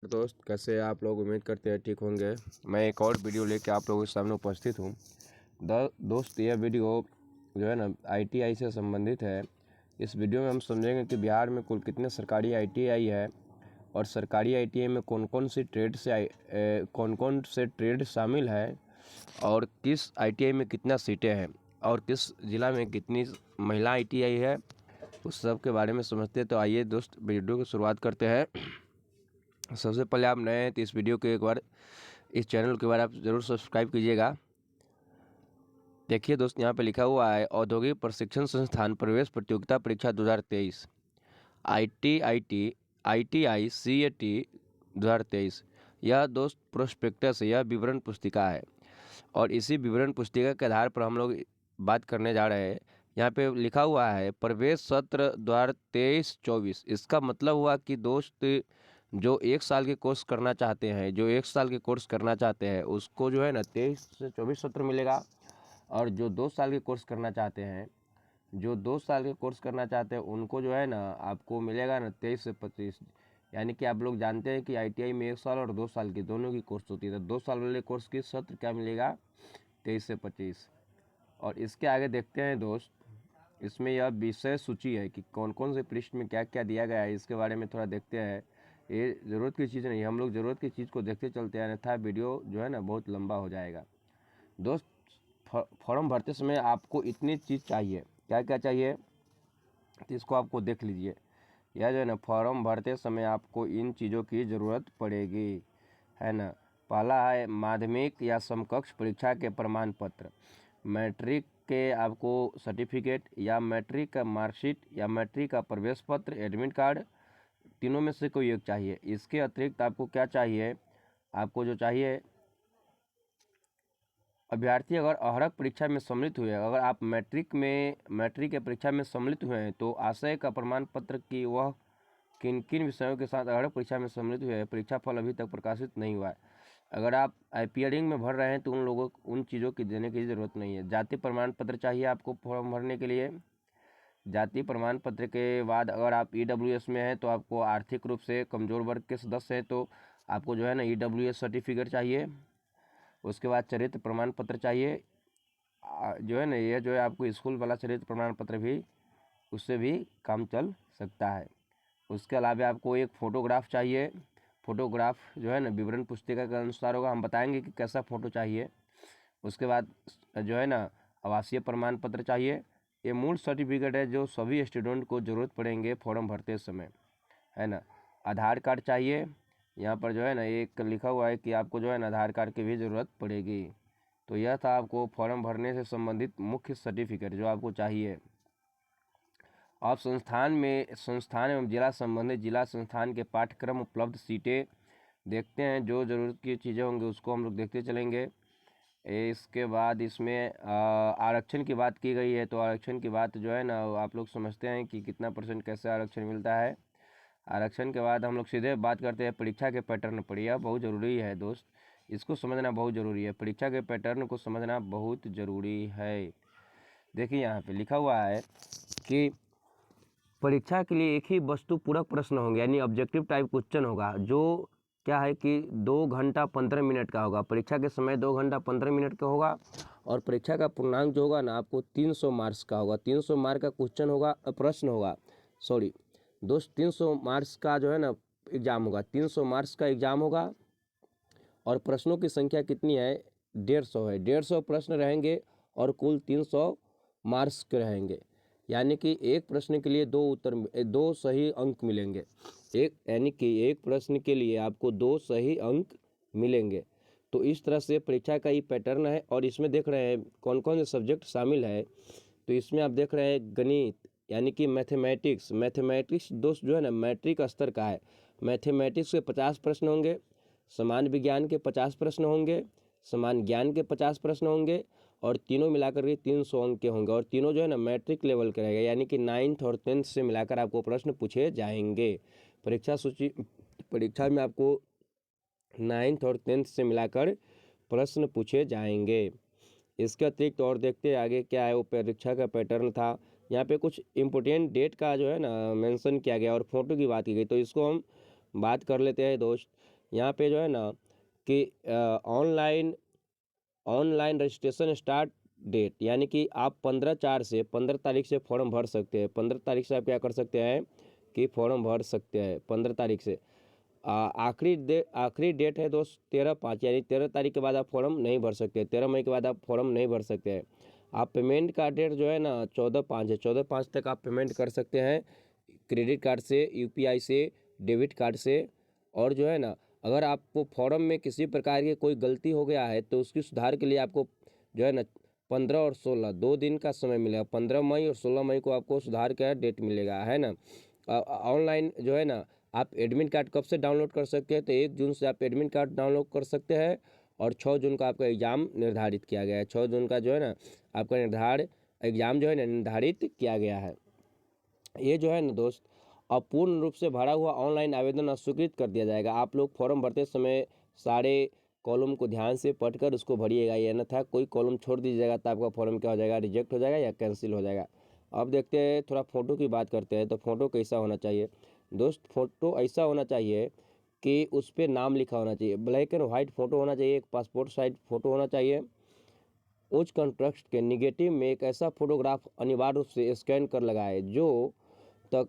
दोस्त कैसे हैं आप लोग। उम्मीद करते हैं ठीक होंगे। मैं एक और वीडियो लेके आप लोगों के सामने उपस्थित हूँ। दोस्त यह वीडियो जो है ना आईटीआई से संबंधित है। इस वीडियो में हम समझेंगे कि बिहार में कुल कितने सरकारी आईटीआई है और सरकारी आईटीआई में कौन कौन से ट्रेड शामिल है और किस आईटीआई में कितना सीटें हैं और किस ज़िला में कितनी महिला आईटीआई है, उस सब के बारे में समझते हैं। तो आइए दोस्त वीडियो की शुरुआत करते हैं। सबसे पहले आप नए हैं तो इस वीडियो के एक बार इस चैनल के बारे आप ज़रूर सब्सक्राइब कीजिएगा। देखिए दोस्त, यहाँ पे लिखा हुआ है औद्योगिक प्रशिक्षण संस्थान प्रवेश प्रतियोगिता परीक्षा 2023 ITI CAT 2023। यह दोस्त प्रोस्पेक्टस यह विवरण पुस्तिका है और इसी विवरण पुस्तिका के आधार पर हम लोग बात करने जा रहे हैं। यहाँ पे लिखा हुआ है प्रवेश सत्र 2023-24। इसका मतलब हुआ कि दोस्त जो एक साल के कोर्स करना चाहते हैं उसको जो है ना 23 से 24 सत्र मिलेगा। और जो 2 साल के कोर्स करना चाहते हैं उनको जो है ना आपको मिलेगा ना 23 से 25। यानी कि आप लोग जानते हैं कि आईटीआई में 1 साल और 2 साल की दोनों की कोर्स होती है। तो 2 साल वाले कोर्स की सत्र क्या मिलेगा 23 से 25। और इसके आगे देखते हैं दोस्त, इसमें यह विषय सूची है कि कौन कौन से पृष्ठ में क्या क्या दिया गया है। इसके बारे में थोड़ा देखते हैं। ये ज़रूरत की चीज़ नहीं, हम लोग ज़रूरत की चीज़ को देखते चलते हैं, अन्यथा वीडियो जो है ना बहुत लंबा हो जाएगा। दोस्त, फॉर्म भरते समय आपको इतनी चीज़ चाहिए। क्या क्या चाहिए तो इसको आपको देख लीजिए। यह जो है ना फॉर्म भरते समय आपको इन चीज़ों की ज़रूरत पड़ेगी, है ना। पहला है माध्यमिक या समकक्ष परीक्षा के प्रमाण पत्र, मैट्रिक के आपको सर्टिफिकेट या मैट्रिक का मार्कशीट या मैट्रिक का प्रवेश पत्र, एडमिट कार्ड, तीनों में से कोई एक चाहिए। इसके अतिरिक्त आपको क्या चाहिए, आपको जो चाहिए अभ्यर्थी अगर अहरक परीक्षा में सम्मिलित हुए, अगर आप मैट्रिक के परीक्षा में सम्मिलित हुए हैं तो आशय का प्रमाण पत्र की वह किन किन विषयों के साथ अहरक परीक्षा में सम्मिलित हुए हैं, परीक्षा फल अभी तक प्रकाशित नहीं हुआ है। अगर आप आईपीआरिंग में भर रहे हैं तो उन चीज़ों की देने की ज़रूरत नहीं है। जाति प्रमाण पत्र चाहिए आपको फॉर्म भरने के लिए। जाति प्रमाण पत्र के बाद अगर आप ईडब्ल्यूएस में हैं तो आपको आर्थिक रूप से कमज़ोर वर्ग के सदस्य हैं तो आपको जो है ना ईडब्ल्यूएस सर्टिफिकेट चाहिए। उसके बाद चरित्र प्रमाण पत्र चाहिए। जो है ना ये जो है आपको स्कूल वाला चरित्र प्रमाण पत्र भी, उससे भी काम चल सकता है। उसके अलावा आपको एक फ़ोटोग्राफ चाहिए। फ़ोटोग्राफ जो है ना विवरण पुस्तिका के अनुसार होगा, हम बताएंगे कि कैसा फ़ोटो चाहिए। उसके बाद जो है ना आवासीय प्रमाण पत्र चाहिए। ये मूल सर्टिफिकेट है जो सभी स्टूडेंट को ज़रूरत पड़ेंगे फॉर्म भरते समय, है ना। आधार कार्ड चाहिए। यहाँ पर जो है ना एक लिखा हुआ है कि आपको जो है ना आधार कार्ड की भी ज़रूरत पड़ेगी। तो यह था आपको फॉर्म भरने से संबंधित मुख्य सर्टिफिकेट जो आपको चाहिए। आप संस्थान एवं जिला संबंधित जिला संस्थान के पाठ्यक्रम उपलब्ध सीटें देखते हैं। जो ज़रूरत की चीज़ें होंगी उसको हम लोग देखते चलेंगे। इसके बाद इसमें आरक्षण की बात की गई है। तो आरक्षण की बात जो है ना आप लोग समझते हैं कि कितना % कैसे आरक्षण मिलता है। आरक्षण के बाद हम लोग सीधे बात करते हैं परीक्षा के पैटर्न पर। यह बहुत ज़रूरी है दोस्त, इसको समझना बहुत ज़रूरी है। परीक्षा के पैटर्न को समझना बहुत ज़रूरी है। देखिए यहाँ पे लिखा हुआ है कि परीक्षा के लिए एक ही वस्तु पूरक प्रश्न होंगे, यानी ऑब्जेक्टिव टाइप क्वेश्चन होगा, जो क्या है कि 2 घंटा 15 मिनट का होगा। परीक्षा के समय 2 घंटा 15 मिनट का होगा और परीक्षा का पूर्णांक जो होगा ना आपको 300 मार्क्स का होगा। 300 मार्क का क्वेश्चन होगा, प्रश्न होगा, सॉरी दोस्त, 300 मार्क्स का जो है ना एग्ज़ाम होगा। 300 मार्क्स का एग्ज़ाम होगा और प्रश्नों की संख्या कितनी है 150 है। 150 प्रश्न रहेंगे और कुल 300 मार्क्स के रहेंगे। यानी कि एक प्रश्न के लिए 2 सही अंक मिलेंगे। यानी कि एक प्रश्न के लिए आपको 2 सही अंक मिलेंगे। तो इस तरह से परीक्षा का ये पैटर्न है। और इसमें देख रहे हैं कौन कौन से सब्जेक्ट शामिल है। तो इसमें आप देख रहे हैं गणित यानी कि मैथमेटिक्स दोस्त जो है ना मैट्रिक स्तर का है। मैथमेटिक्स के 50 प्रश्न होंगे, सामान्य विज्ञान के 50 प्रश्न होंगे, सामान्य ज्ञान के 50 प्रश्न होंगे और तीनों मिलाकर के 300 अंक के होंगे। और तीनों जो है ना मैट्रिक लेवल के रहेगा, यानी कि 9th और 10th से मिलाकर आपको प्रश्न पूछे जाएंगे। परीक्षा में आपको 9th और 10th से मिलाकर प्रश्न पूछे जाएंगे। इसके अतिरिक्त और देखते हैं आगे क्या है। वो परीक्षा का पैटर्न था। यहाँ पे कुछ इम्पोर्टेंट डेट का जो है ना मेंशन किया गया और फोटो की बात की गई। तो इसको हम बात कर लेते हैं दोस्त। यहाँ पे जो है ना कि ऑनलाइन रजिस्ट्रेशन स्टार्ट डेट, यानी कि आप 15 से फॉर्म भर सकते हैं। 15 तारीख से आप क्या कर सकते हैं कि फॉर्म भर सकते हैं 15 तारीख से। आखिरी डेट है दोस्त 13/5, यानी 13 तारीख के बाद आप फॉर्म नहीं भर सकते। 13 मई के बाद आप फॉर्म नहीं भर सकते हैं। आप पेमेंट का डेट जो है ना 14/5 है। 14/5 तक आप पेमेंट कर सकते हैं क्रेडिट कार्ड से, यूपीआई से, डेबिट कार्ड से। और जो है ना अगर आपको फॉर्म में किसी प्रकार की कोई गलती हो गया है तो उसकी सुधार के लिए आपको जो है ना 15 और 16 2 दिन का समय मिलेगा। 15 मई और 16 मई को आपको सुधार का डेट मिलेगा, है ना। ऑनलाइन जो है ना आप एडमिट कार्ड कब से डाउनलोड कर सकते हैं, तो 1 जून से आप एडमिट कार्ड डाउनलोड कर सकते हैं। और 6 जून का आपका एग्ज़ाम निर्धारित किया गया है। 6 जून का जो है ना आपका एग्ज़ाम जो है ना निर्धारित किया गया है। ये जो है ना दोस्त अपूर्ण रूप से भरा हुआ ऑनलाइन आवेदन अस्वीकृत कर दिया जाएगा। आप लोग फॉर्म भरते समय सारे कॉलम को ध्यान से पढ़कर उसको भरिएगा, ये अन्यथा कोई कॉलम छोड़ दीजिएगा तो आपका फॉर्म क्या हो जाएगा, रिजेक्ट हो जाएगा या कैंसिल हो जाएगा। अब देखते हैं थोड़ा फ़ोटो की बात करते हैं। तो फ़ोटो कैसा होना चाहिए दोस्त? फ़ोटो ऐसा होना चाहिए कि उस पर नाम लिखा होना चाहिए। ब्लैक एंड वाइट फ़ोटो होना चाहिए, एक पासपोर्ट साइज फ़ोटो होना चाहिए। उच्च कंट्रास्ट के निगेटिव में एक ऐसा फोटोग्राफ अनिवार्य रूप से स्कैन कर लगाए जो तक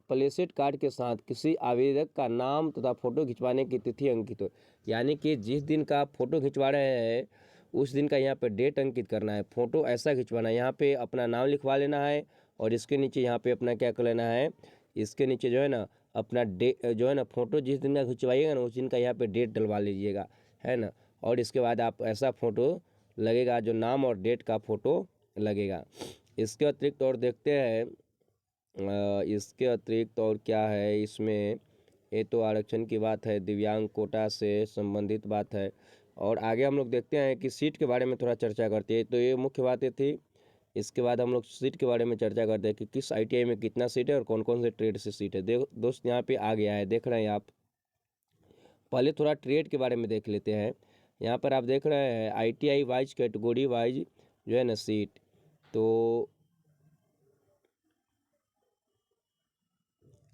प्लेसेट कार्ड के साथ किसी आवेदक का नाम तथा फोटो खिंचवाने की तिथि अंकित हो। यानी कि जिस दिन का आप फोटो खिंचवा रहे हैं उस दिन का यहाँ पे डेट अंकित करना है। फ़ोटो ऐसा खिंचवाना है, यहाँ पे अपना नाम लिखवा लेना है और इसके नीचे यहाँ पे अपना क्या कर लेना है, इसके नीचे जो है ना अपना जो है ना फ़ोटो जिस दिन का खिंचवाइएगा ना उस दिन का यहाँ पे डेट डलवा लीजिएगा, है ना। और इसके बाद आप ऐसा फ़ोटो लगेगा जो नाम और डेट का फ़ोटो लगेगा। इसके अतिरिक्त और देखते हैं इसके अतिरिक्त और क्या है इसमें। ये तो आरक्षण की बात है, दिव्यांग कोटा से संबंधित बात है। और आगे हम लोग देखते हैं कि सीट के बारे में थोड़ा चर्चा करते हैं। तो ये मुख्य बातें थी। इसके बाद हम लोग सीट के बारे में चर्चा करते हैं कि किस आईटीआई में कितना सीट है और कौन कौन से ट्रेड से सीट है। दोस्त यहाँ पे आ गया है, देख रहे हैं आप। पहले थोड़ा ट्रेड के बारे में देख लेते हैं। यहाँ पर आप देख रहे हैं आईटीआई वाइज कैटेगरी वाइज जो है ना सीट। तो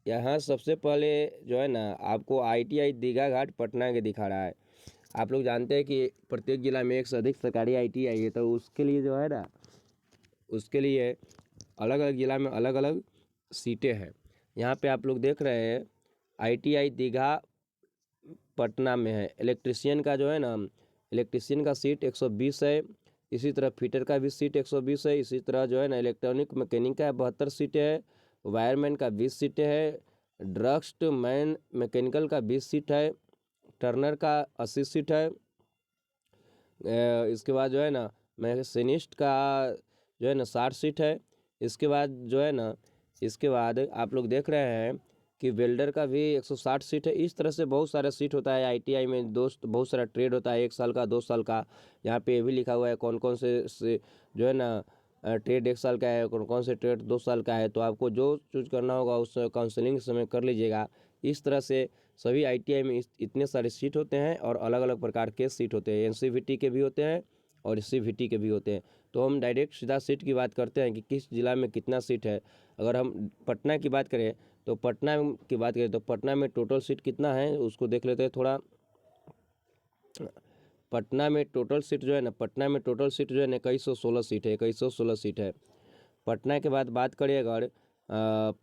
यहाँ सबसे पहले जो है ना आपको आईटीआई दीघा घाट पटना के दिखा रहा है। आप लोग जानते हैं कि प्रत्येक जिला में एक से अधिक सरकारी आईटीआई है, तो उसके लिए जो है ना उसके लिए अलग अलग जिला में अलग अलग सीटें हैं। यहाँ पे आप लोग देख रहे हैं आईटीआई दीघा पटना में है। इलेक्ट्रीशियन का जो है ना इलेक्ट्रीशियन का सीट 120 है। इसी तरह फिटर का भी सीट 120 है। इसी तरह जो है ना इलेक्ट्रॉनिक मैकेनिक का 72 सीटें है। वायरमैन का 20 सीटें है। ड्रग्स्ट मैन मैकेनिकल का 20 सीट है। टर्नर का 80 सीट है। इसके बाद जो है ना मैकेनिस्ट का जो है ना 60 सीट है। इसके बाद जो है ना इसके बाद आप लोग देख रहे हैं कि वेल्डर का भी 160 सीट है। इस तरह से बहुत सारा सीट होता है आईटीआई में दोस्त। बहुत सारा ट्रेड होता है, 1 साल का, 2 साल का। यहाँ पे ये भी लिखा हुआ है कौन कौन से जो है ना ट्रेड 1 साल का है, कौन कौन से ट्रेड 2 साल का है। तो आपको जो चूज करना होगा उस काउंसलिंग के समय कर लीजिएगा। इस तरह से सभी आईटीआई में इतने सारे सीट होते हैं और अलग अलग प्रकार के सीट होते हैं। एनसीवीटी के भी होते हैं और सीवीटी के भी होते हैं। तो हम डायरेक्ट सीधा सीट की बात करते हैं कि किस जिला में कितना सीट है। अगर हम पटना की बात करें तो पटना में टोटल सीट कितना है उसको देख लेते हैं थोड़ा। पटना में टोटल सीट जो है ना 2116 सीट है। 2116 सीट है। पटना के बाद बात करें अगर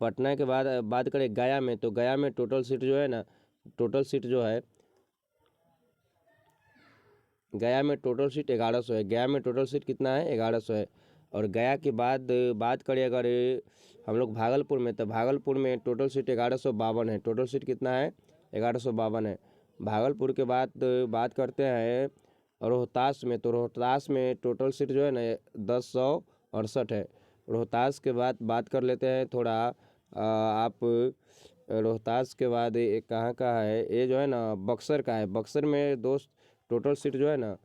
पटना के बाद बात करें गया में, तो गया में टोटल सीट जो है ना गया में टोटल सीट 1100 है। गया में टोटल सीट कितना है, 1100 है। और गया के बाद बात करें अगर हम लोग भागलपुर में, तो भागलपुर में टोटल सीट 1152 है। टोटल सीट कितना है, 1152 है। भागलपुर के बाद बात करते हैं रोहतास में, तो रोहतास में टोटल सीट जो है ना 1068 है। रोहतास के बाद बात कर लेते हैं थोड़ा आप रोहतास के बाद ये कहाँ का है, ये जो है ना बक्सर का है। बक्सर में दोस्त टोटल सीट जो है ना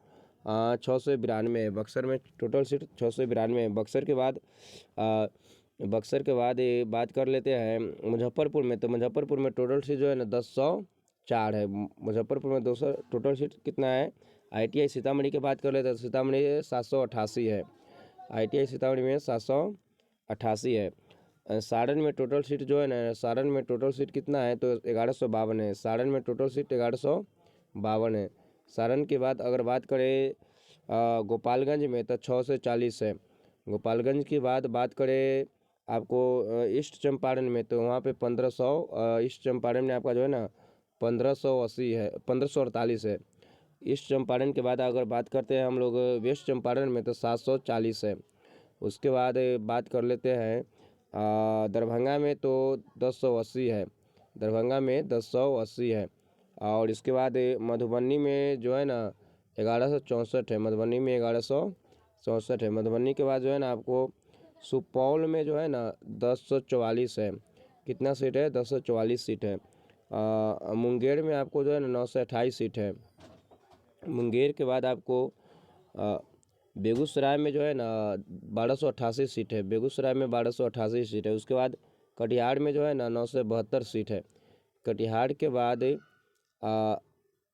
692 है। बक्सर में टोटल सीट 692 है। बक्सर के बाद ये बात कर लेते हैं मुजफ्फरपुर में, तो मुजफ्फरपुर में टोटल सीट जो है ना 1004 है। मुजफ्फरपुर में 200 टोटल सीट कितना है। आईटीआई सीतामढ़ी की बात कर लेते हैं, सीतामढ़ी 788 है। आईटीआई सीतामढ़ी में 788 है। सारण में टोटल सीट जो है ना, सारण में टोटल सीट कितना है तो 1152 है। सारण में टोटल सीट 1152 है। सारण के बाद अगर बात करें गोपालगंज में तो 6 से 40 है। गोपालगंज की बात करें आपको ईस्ट चंपारण में तो वहाँ पे 1500, ईस्ट चंपारण में आपका जो है ना 1580 है, 1548 है। ईस्ट चंपारण के बाद अगर बात करते हैं हम लोग वेस्ट चंपारण में तो 740 है। उसके बाद बात कर लेते हैं दरभंगा में तो 1080 है। दरभंगा में 1080 है। और इसके बाद मधुबनी में जो है ना 1164 है। मधुबनी में 1164 है। मधुबनी के बाद जो है ना आपको सुपौल में जो है ना 1044 है। कितना सीट है? 1044 सीट है। मुंगेर में आपको जो है ना 928 सीट है। मुंगेर के बाद आपको बेगूसराय में जो है ना 1288 सीट है। बेगूसराय में 1288 सीट है। उसके बाद कटिहार में जो है ना 972 सीट है। कटिहार के बाद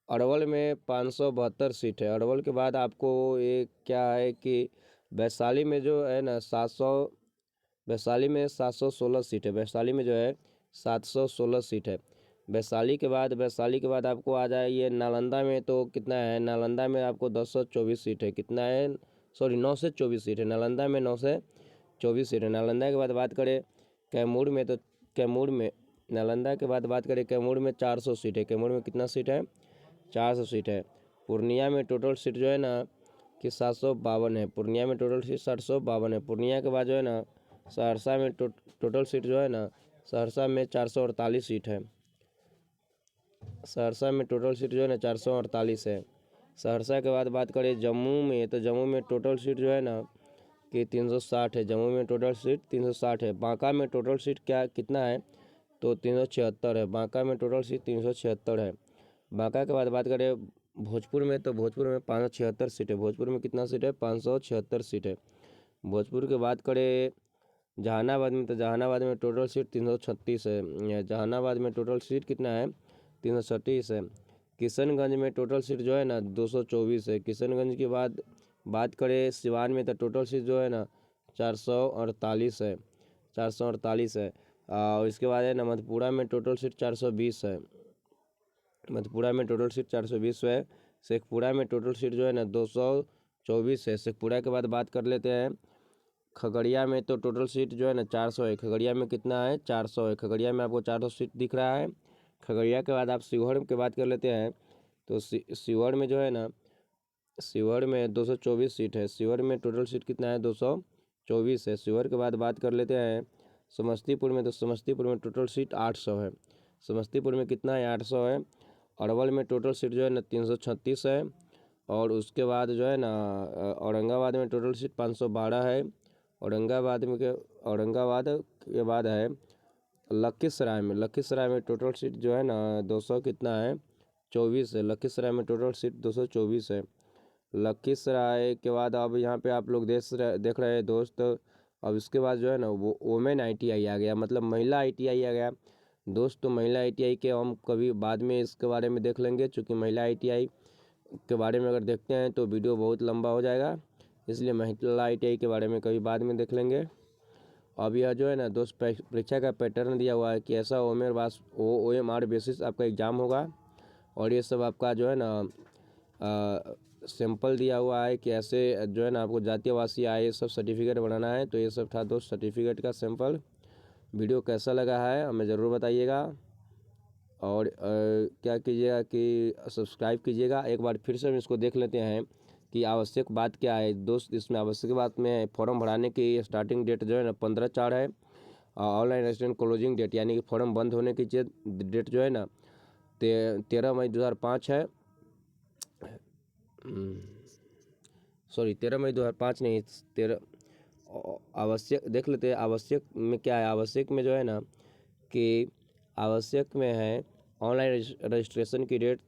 अरवल में 572 सीट है। अरवल के बाद आपको ये क्या है कि वैशाली में जो है ना 716 सीट है। वैशाली में जो है 716 सीट है। वैशाली के बाद आपको आ जाइए नालंदा में तो कितना है? नालंदा में आपको 1024 सीट है। कितना है? सॉरी 924 सीट है। नालंदा में 924 सीट है। नालंदा के बाद बात करें कैमूर में तो कैमूर में नालंदा के बाद बात करें कैमूर में 400 सीट है। कैमूर में कितना सीट है? 400 सीट है। पूर्णिया में टोटल सीट जो है ना कि 752 है। पूर्णिया में टोटल सीट 752 है। पूर्णिया के बाद जो है ना सहरसा में टोटल सीट जो है ना सहरसा में 448 सीट है। सहरसा में टोटल सीट जो है ना 448 है। सहरसा के बाद बात करें जम्मू में तो जम्मू में टोटल सीट जो है ना कि 360 है। जम्मू में टोटल सीट 360 है। बांका में टोटल सीट कितना है तो 376 है। बांका में टोटल सीट 376 है। बांका के बाद बात करें भोजपुर में तो भोजपुर में 576 सीट है। भोजपुर में कितना सीट है? 576 सीट है। भोजपुर के बात करें जहानाबाद में तो जहानाबाद में टोटल सीट 336 है। जहानाबाद में टोटल सीट कितना है? 336 है। किशनगंज में टोटल सीट जो है ना 224 है। किशनगंज के बाद बात करें सिवान में तो टोटल सीट जो है ना 448 है। 448 है। और इसके बाद है ना मधेपुरा में टोटल सीट 420 है। मधेपुरा में टोटल सीट 420 है। शेखपुरा में टोटल सीट जो है ना 224 है। शेखपुरा के बाद बात कर लेते हैं खगड़िया में तो टोटल सीट जो है ना 400 है। खगड़िया में कितना है? 400 है। खगड़िया में आपको 400 सीट दिख रहा है। खगड़िया के बाद आप शिवहर की बात कर लेते हैं तो शिवहर में जो है ना शिवहर में 224 सीट है। शिवहर में टोटल सीट कितना है? 224 है। शिवहर के बाद बात कर लेते हैं समस्तीपुर में तो समस्तीपुर में टोटल सीट 800 है। समस्तीपुर में कितना है? 800 है। अरवल में टोटल सीट जो है ना 336 है। और उसके बाद जो है ना औरंगाबाद में टोटल सीट 512 है। औरंगाबाद के बाद है लखीसराय में टोटल सीट जो है ना 200 कितना है? 24 है। लखीसराय में टोटल सीट 224 है। लखीसराय के बाद अब यहाँ पे आप लोग देख रहे हैं दोस्त, अब इसके बाद जो है ना वो वोमेन ITI आ गया, मतलब महिला ITI आ गया दोस्त। तो महिला ITI के हम कभी बाद में इसके बारे में देख लेंगे, क्योंकि महिला ITI के बारे में अगर देखते हैं तो वीडियो बहुत लंबा हो जाएगा, इसलिए महिला ITI के बारे में कभी बाद में देख लेंगे। अब यह जो है ना दोस्त परीक्षा का पैटर्न दिया हुआ है कि ऐसा OMR बेसिस आपका एग्ज़ाम होगा। और ये सब आपका जो है ना सैंपल दिया हुआ है कि ऐसे जो है ना आपको जातीयवासी आय सब सर्टिफिकेट बनाना है। तो ये सब था दोस्त सर्टिफिकेट का सैंपल। वीडियो कैसा लगा है हमें ज़रूर बताइएगा। और क्या कीजिएगा कि सब्सक्राइब कीजिएगा। एक बार फिर से हम इसको देख लेते हैं कि आवश्यक बात क्या है दोस्त। इसमें आवश्यक बात में फॉर्म भराने की स्टार्टिंग डेट जो है ना 15/4 है। ऑनलाइन रजिस्ट्रेशन क्लोजिंग डेट यानी कि फॉर्म बंद होने की डेट जो है ना 13 मई 2005 है। सॉरी 13 मई 2005 नहीं, 13 आवश्यक देख लेते हैं। आवश्यक में क्या है? आवश्यक में जो है ना कि आवश्यक में है ऑनलाइन रजिस्ट्रेशन की डेट